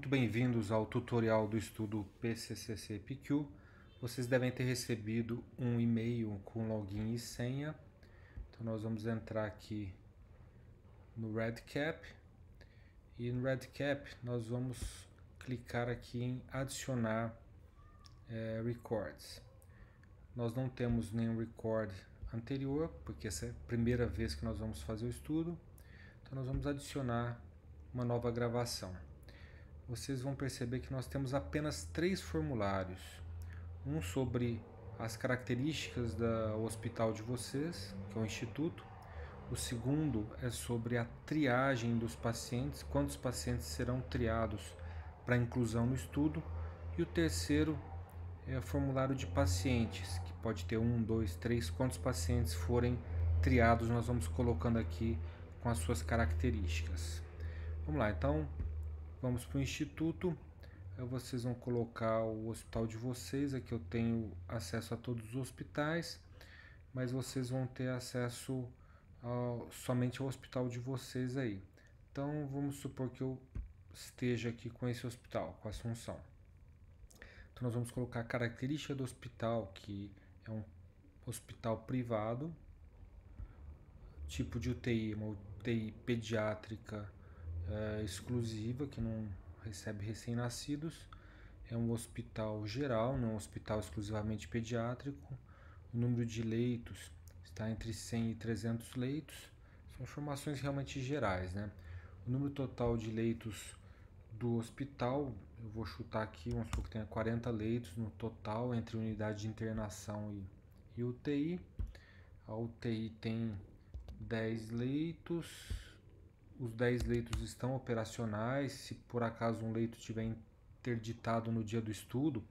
muito bem-vindos ao tutorial do estudo PCCC-PQ. Vocês devem ter recebido um e-mail com login e senha. Então nós vamos entrar aqui no REDCap e no REDCap nós vamos clicar aqui em adicionar records. Nós não temos nenhum record anterior, porque essa é a primeira vez que nós vamos fazer o estudo. Então nós vamos adicionar uma nova gravação. Vocês vão perceber que nós temos apenas 3 formulários. Um sobre as características do hospital de vocês, que é o instituto. O segundo é sobre a triagem dos pacientes, quantos pacientes serão triados para inclusão no estudo. E o terceiro é o formulário de pacientes, que pode ter 1, 2, 3, quantos pacientes forem triados, nós vamos colocando aqui com as suas características. Vamos lá, então vamos para o instituto. Vocês vão colocar o hospital de vocês. Aqui eu tenho acesso a todos os hospitais, mas vocês vão ter acesso somente ao hospital de vocês aí. Então vamos supor que eu esteja aqui com esse hospital, com a Assunção. Então nós vamos colocar a característica do hospital, que é um hospital privado, tipo de UTI, uma UTI pediátrica exclusiva, que não recebe recém-nascidos. É um hospital geral, não é um hospital exclusivamente pediátrico. O número de leitos está entre 100 e 300 leitos. São informações realmente gerais, né? O número total de leitos do hospital, eu vou chutar aqui, vamos supor que tenha 40 leitos no total, entre unidade de internação e UTI. A UTI tem 10 leitos. Os 10 leitos estão operacionais. Se por acaso um leito estiver interditado no dia do estudo,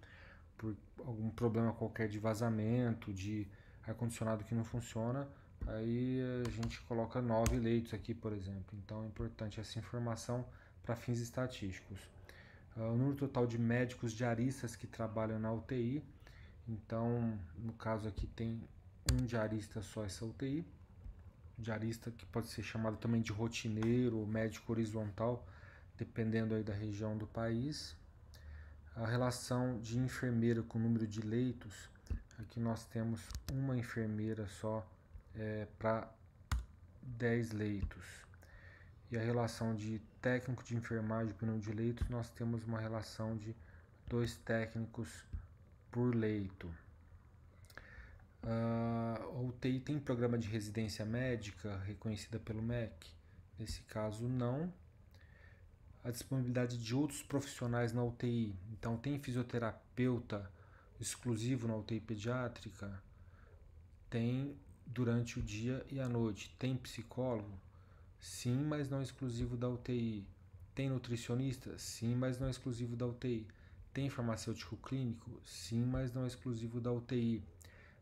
por algum problema qualquer de vazamento, de ar-condicionado que não funciona, aí a gente coloca 9 leitos aqui, por exemplo. Então é importante essa informação para fins estatísticos. O número total de médicos diaristas que trabalham na UTI. Então, no caso aqui tem um diarista só essa UTI. Diarista que pode ser chamado também de rotineiro ou médico horizontal, dependendo aí da região do país. A relação de enfermeira com o número de leitos, aqui nós temos uma enfermeira só para 10 leitos. E a relação de técnico de enfermagem com o número de leitos, nós temos uma relação de 2 técnicos por leito. A UTI tem programa de residência médica reconhecida pelo MEC? Nesse caso, não. A disponibilidade de outros profissionais na UTI. Então, tem fisioterapeuta exclusivo na UTI pediátrica? Tem durante o dia e a noite. Tem psicólogo? Sim, mas não exclusivo da UTI. Tem nutricionista? Sim, mas não exclusivo da UTI. Tem farmacêutico clínico? Sim, mas não exclusivo da UTI.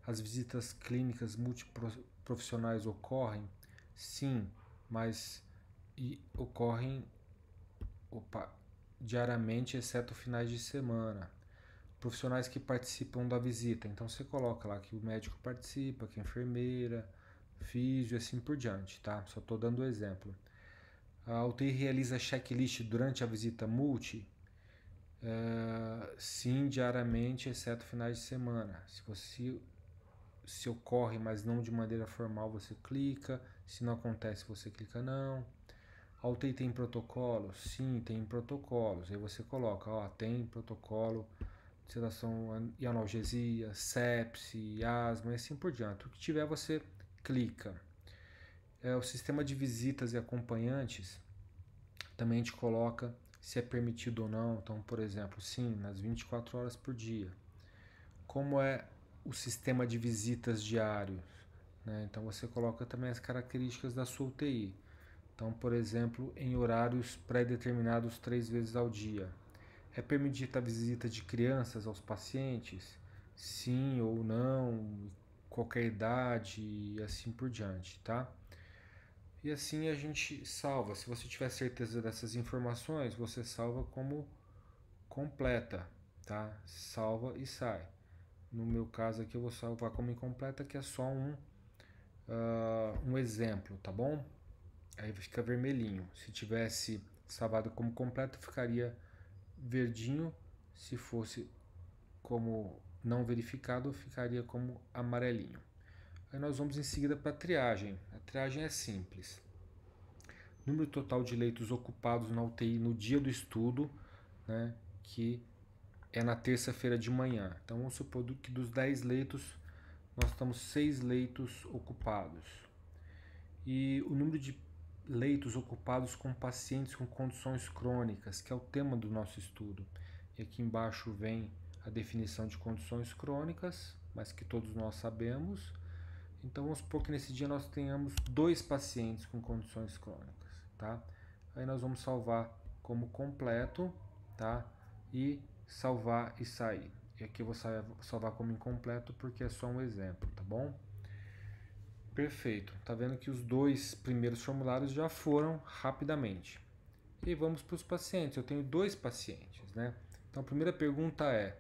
As visitas clínicas multiprofissionais ocorrem? Sim, mas ocorrem diariamente, exceto finais de semana. Profissionais que participam da visita, então você coloca lá que o médico participa, que a enfermeira, físio e assim por diante, tá? Só estou dando exemplo. A UTI realiza checklist durante a visita multi? Sim, diariamente, exceto finais de semana. Se ocorre, mas não de maneira formal, você clica. Se não acontece, você clica não. A UTI tem protocolos? Sim, tem protocolos. Aí você coloca, tem protocolo de sedação e analgesia, sepse, asma e assim por diante. O que tiver, você clica. O sistema de visitas e acompanhantes, também a gente coloca se é permitido ou não. Então, por exemplo, sim, nas 24 horas por dia. Como é o sistema de visitas diários, né? Então você coloca também as características da sua UTI. Então, por exemplo, em horários pré-determinados 3 vezes ao dia. É permitida a visita de crianças aos pacientes? Sim ou não, qualquer idade e assim por diante, tá? E assim a gente salva. Se você tiver certeza dessas informações, você salva como completa, tá? Salva e sai. No meu caso aqui eu vou salvar como incompleta, que é só um exemplo, tá bom? Aí fica vermelhinho. Se tivesse salvado como completo, ficaria verdinho. Se fosse como não verificado, ficaria como amarelinho. Aí nós vamos em seguida para a triagem. A triagem é simples. Número total de leitos ocupados na UTI no dia do estudo, né, que é na terça-feira de manhã. Então vamos supor que dos 10 leitos, nós estamos 6 leitos ocupados. E o número de leitos ocupados com pacientes com condições crônicas, que é o tema do nosso estudo. E aqui embaixo vem a definição de condições crônicas, mas que todos nós sabemos. Então vamos supor que nesse dia nós tenhamos 2 pacientes com condições crônicas, tá? Aí nós vamos salvar como completo, tá? E salvar e sair. E aqui eu vou salvar como incompleto porque é só um exemplo, tá bom? Perfeito. Tá vendo que os 2 primeiros formulários já foram rapidamente. E vamos para os pacientes. Eu tenho 2 pacientes, né? Então a primeira pergunta é: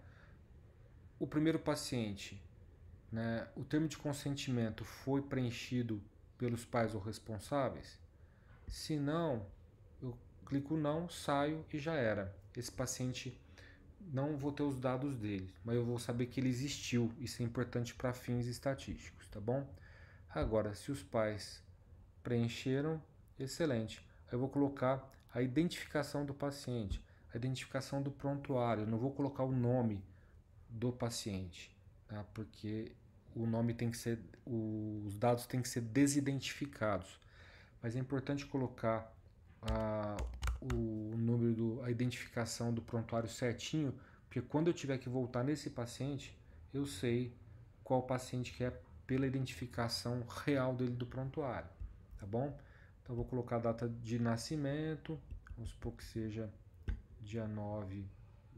o primeiro paciente, né, o termo de consentimento foi preenchido pelos pais ou responsáveis? Se não, eu clico não, saio e já era. Esse paciente não vou ter os dados dele, mas eu vou saber que ele existiu. Isso é importante para fins estatísticos, tá bom? Agora, se os pais preencheram, excelente. Aí eu vou colocar a identificação do paciente, a identificação do prontuário. Eu não vou colocar o nome do paciente, tá? Porque o nome tem que ser, os dados têm que ser desidentificados. Mas é importante colocar o número, a identificação do prontuário certinho, porque quando eu tiver que voltar nesse paciente, eu sei qual paciente que é pela identificação real dele do prontuário, tá bom? Então vou colocar a data de nascimento, vamos supor que seja dia 9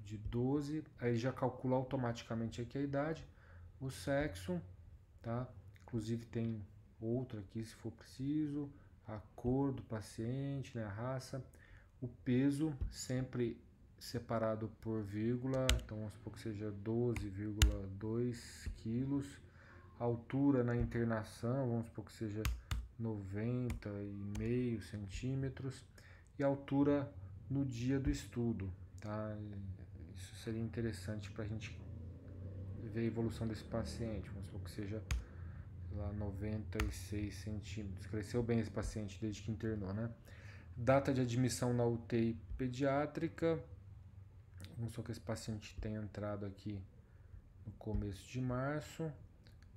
de 12, aí já calcula automaticamente aqui a idade, o sexo, tá? Inclusive tem outro aqui se for preciso, a cor do paciente, né, a raça, o peso sempre separado por vírgula, então vamos supor que seja 12,2 quilos, a altura na internação, vamos supor que seja 90,5 centímetros, e a altura no dia do estudo, tá? Isso seria interessante para a gente ver a evolução desse paciente, vamos supor que seja lá 96 centímetros. Cresceu bem esse paciente desde que internou, né? Data de admissão na UTI pediátrica. Vamos supor que esse paciente tenha entrado aqui no começo de março.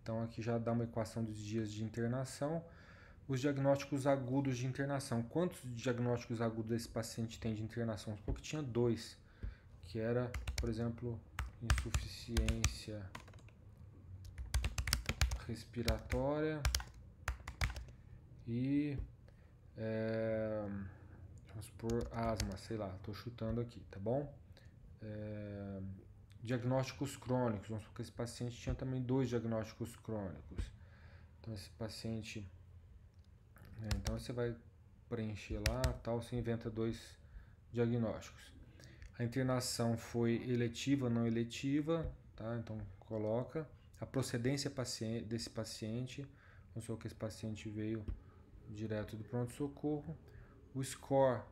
Então aqui já dá uma equação dos dias de internação. Os diagnósticos agudos de internação. Quantos diagnósticos agudos esse paciente tem de internação? Vamos supor que tinha 2, que era, por exemplo, insuficiência respiratória e vamos por asma, sei lá, estou chutando aqui, tá bom? Diagnósticos crônicos, vamos supor que esse paciente tinha também 2 diagnósticos crônicos. Então esse paciente, então você vai preencher lá, tal, você inventa 2 diagnósticos. A internação foi eletiva ou não eletiva, tá? Então coloca a procedência desse paciente, vamos supor que esse paciente veio direto do pronto-socorro, o score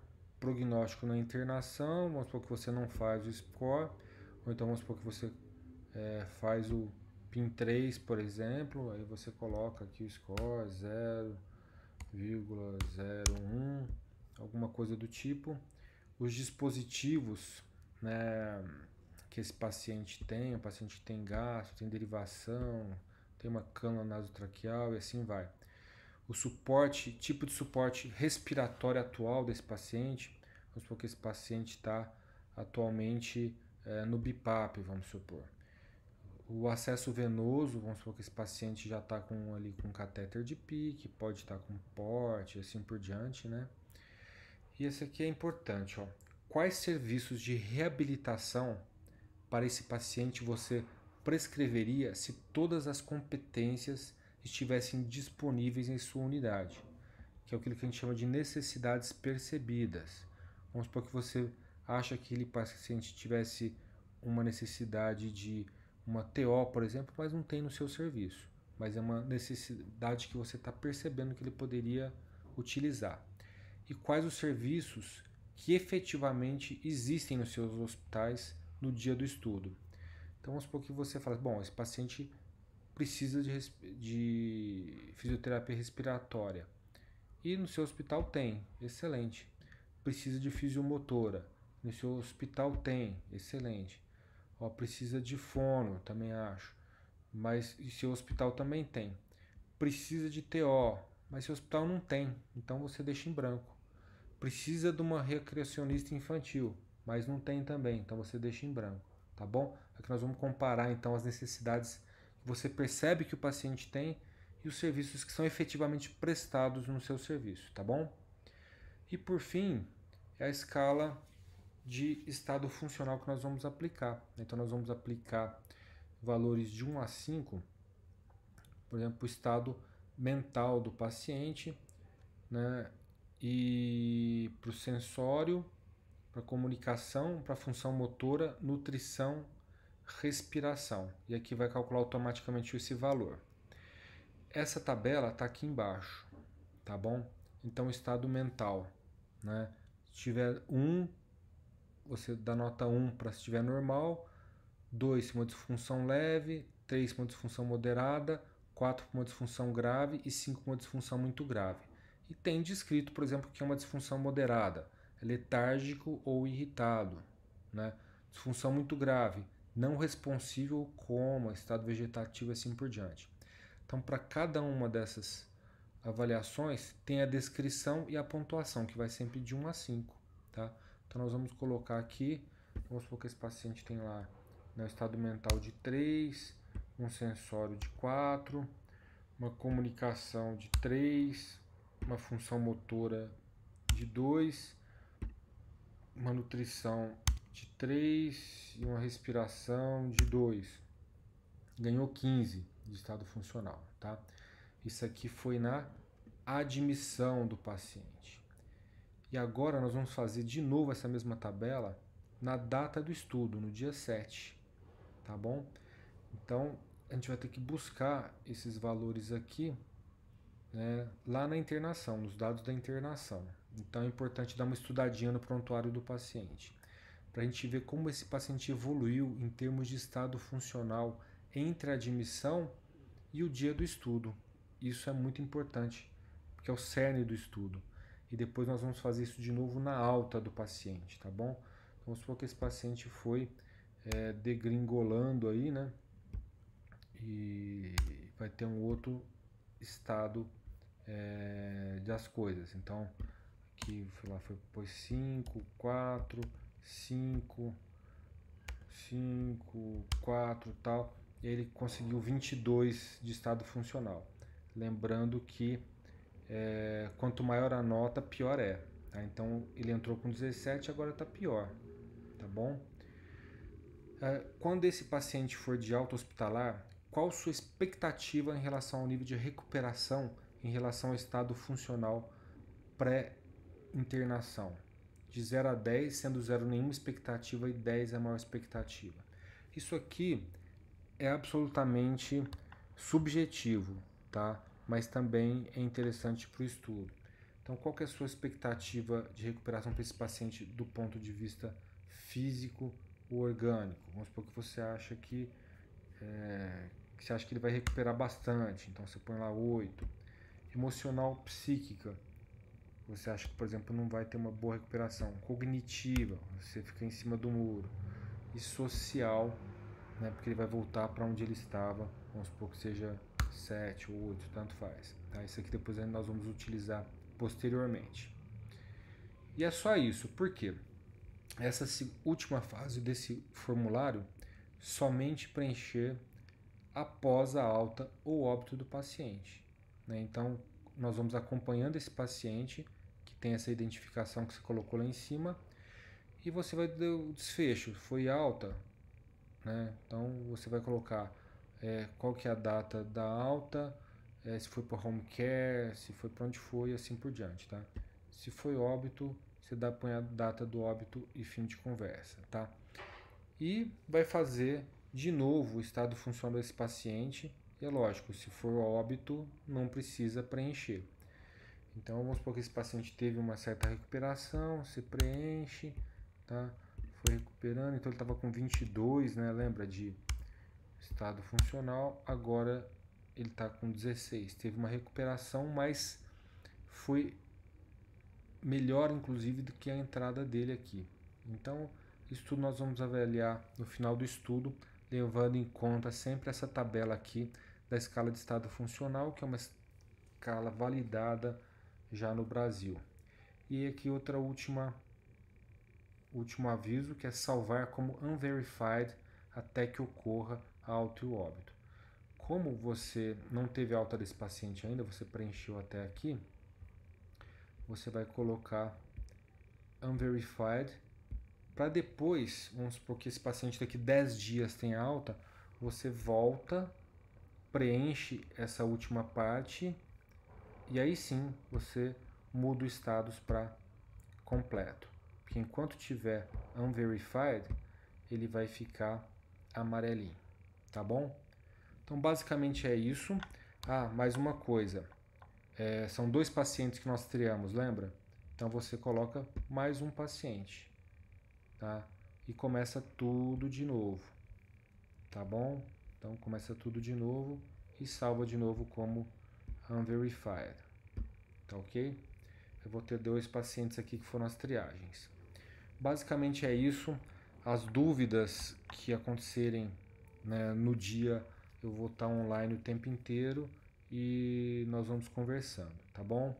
prognóstico na internação, vamos supor que você não faz o score, ou então vamos supor que você faz o PIN3, por exemplo, aí você coloca aqui o score 0,01, alguma coisa do tipo. Os dispositivos, né, que esse paciente tem, o paciente tem gastro, tem derivação, tem uma cânula nasotraqueal e assim vai. O suporte, tipo de suporte respiratório atual desse paciente, vamos supor que esse paciente está atualmente no BIPAP, vamos supor. O acesso venoso, vamos supor que esse paciente já está com catéter de PICC, pode estar com porte, assim por diante, né? E esse aqui é importante, ó. Quais serviços de reabilitação para esse paciente você prescreveria se todas as competências estivessem disponíveis em sua unidade? Que é aquilo que a gente chama de necessidades percebidas. Vamos supor que você acha que aquele paciente tivesse uma necessidade de uma TO, por exemplo, mas não tem no seu serviço. Mas é uma necessidade que você está percebendo que ele poderia utilizar. E quais os serviços que efetivamente existem nos seus hospitais no dia do estudo. Então vamos supor que você fala, bom, esse paciente precisa de fisioterapia respiratória e no seu hospital tem, excelente. Precisa de fisiomotora, no seu hospital tem, excelente. Ó, precisa de fono, também acho, mas e seu hospital também tem. Precisa de TO, mas seu hospital não tem, então você deixa em branco. Precisa de uma recreacionista infantil, mas não tem também, então você deixa em branco, tá bom? Aqui nós vamos comparar então as necessidades que você percebe que o paciente tem e os serviços que são efetivamente prestados no seu serviço, tá bom? E por fim, é a escala de estado funcional que nós vamos aplicar. Então nós vamos aplicar valores de 1 a 5, por exemplo, o estado mental do paciente, né? E para o sensório, para comunicação, para função motora, nutrição, respiração. E aqui vai calcular automaticamente esse valor. Essa tabela está aqui embaixo, tá bom? Então, estado mental, né? Se tiver 1, você dá nota 1 para se estiver normal, 2 se uma disfunção leve, 3 uma disfunção moderada, 4 uma disfunção grave e 5 uma disfunção muito grave. E tem descrito, por exemplo, que é uma disfunção moderada, é letárgico ou irritado, né? Disfunção muito grave, não responsível, coma, estado vegetativo e assim por diante. Então, para cada uma dessas avaliações, tem a descrição e a pontuação, que vai sempre de 1 a 5. Tá? Então, nós vamos colocar aqui, vamos supor que esse paciente tem lá um estado mental de 3, um sensório de 4, uma comunicação de 3, uma função motora de 2, uma nutrição de 3 e uma respiração de 2. Ganhou 15 de estado funcional, tá? Isso aqui foi na admissão do paciente. E agora nós vamos fazer de novo essa mesma tabela na data do estudo, no dia 7, tá bom? Então, a gente vai ter que buscar esses valores aqui, né, lá na internação, nos dados da internação. Então, é importante dar uma estudadinha no prontuário do paciente, para a gente ver como esse paciente evoluiu em termos de estado funcional entre a admissão e o dia do estudo. Isso é muito importante, porque é o cerne do estudo. E depois nós vamos fazer isso de novo na alta do paciente, tá bom? Então, vamos supor que esse paciente foi degringolando aí, né? E vai ter um outro estado das coisas. Então, aqui foi 5, 4, 5, 5, 4 e tal. E ele conseguiu 22 de estado funcional. Lembrando que quanto maior a nota, pior é. Tá? Então ele entrou com 17, agora está pior. Tá bom? Quando esse paciente for de alta hospitalar, qual sua expectativa em relação ao nível de recuperação em relação ao estado funcional pré-internação? De 0 a 10, sendo 0 nenhuma expectativa e 10 a maior expectativa. Isso aqui é absolutamente subjetivo, tá? Mas também é interessante para o estudo. Então, qual que é a sua expectativa de recuperação para esse paciente do ponto de vista físico ou orgânico? Vamos supor que você acha que ele vai recuperar bastante, então você põe lá 8. Emocional, psíquica, você acha que, por exemplo, não vai ter uma boa recuperação. Cognitiva, você fica em cima do muro. E social, né, porque ele vai voltar para onde ele estava, vamos supor que seja 7 ou 8, tanto faz. Tá? Isso aqui depois nós vamos utilizar posteriormente. E é só isso, por quê? Essa última fase desse formulário somente preencher após a alta ou óbito do paciente. Né? Então, nós vamos acompanhando esse paciente, que tem essa identificação que você colocou lá em cima, e você vai dar o desfecho. Foi alta, né? Então, você vai colocar qual que é a data da alta, se foi para home care, se foi para onde foi e assim por diante. Tá? Se foi óbito, você põe a data do óbito e fim de conversa. Tá? E vai fazer de novo o estado funcional desse paciente. E é lógico, se for óbito, não precisa preencher. Então vamos supor que esse paciente teve uma certa recuperação, você preenche, tá? Foi recuperando, então ele estava com 22, né? Lembra de estado funcional, agora ele está com 16. Teve uma recuperação, mas foi melhor inclusive do que a entrada dele aqui. Então, isso tudo nós vamos avaliar no final do estudo, levando em conta sempre essa tabela aqui da escala de estado funcional, que é uma escala validada já no Brasil. E aqui último aviso, que é salvar como unverified até que ocorra a alta e o óbito. Como você não teve alta desse paciente ainda, você preencheu até aqui, você vai colocar unverified para depois, vamos supor que esse paciente daqui 10 dias tem alta, você volta, preenche essa última parte e aí sim você muda o status para completo. Porque enquanto tiver unverified, ele vai ficar amarelinho, tá bom? Então basicamente é isso. Ah, mais uma coisa, são 2 pacientes que nós triamos, lembra? Então você coloca mais um paciente, tá? E começa tudo de novo, tá bom? Então começa tudo de novo e salva de novo como unverified, tá ok? Eu vou ter 2 pacientes aqui que foram as triagens. Basicamente é isso. As dúvidas que acontecerem, né, no dia, eu vou estar online o tempo inteiro e nós vamos conversando, tá bom?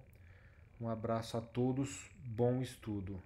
Um abraço a todos, bom estudo.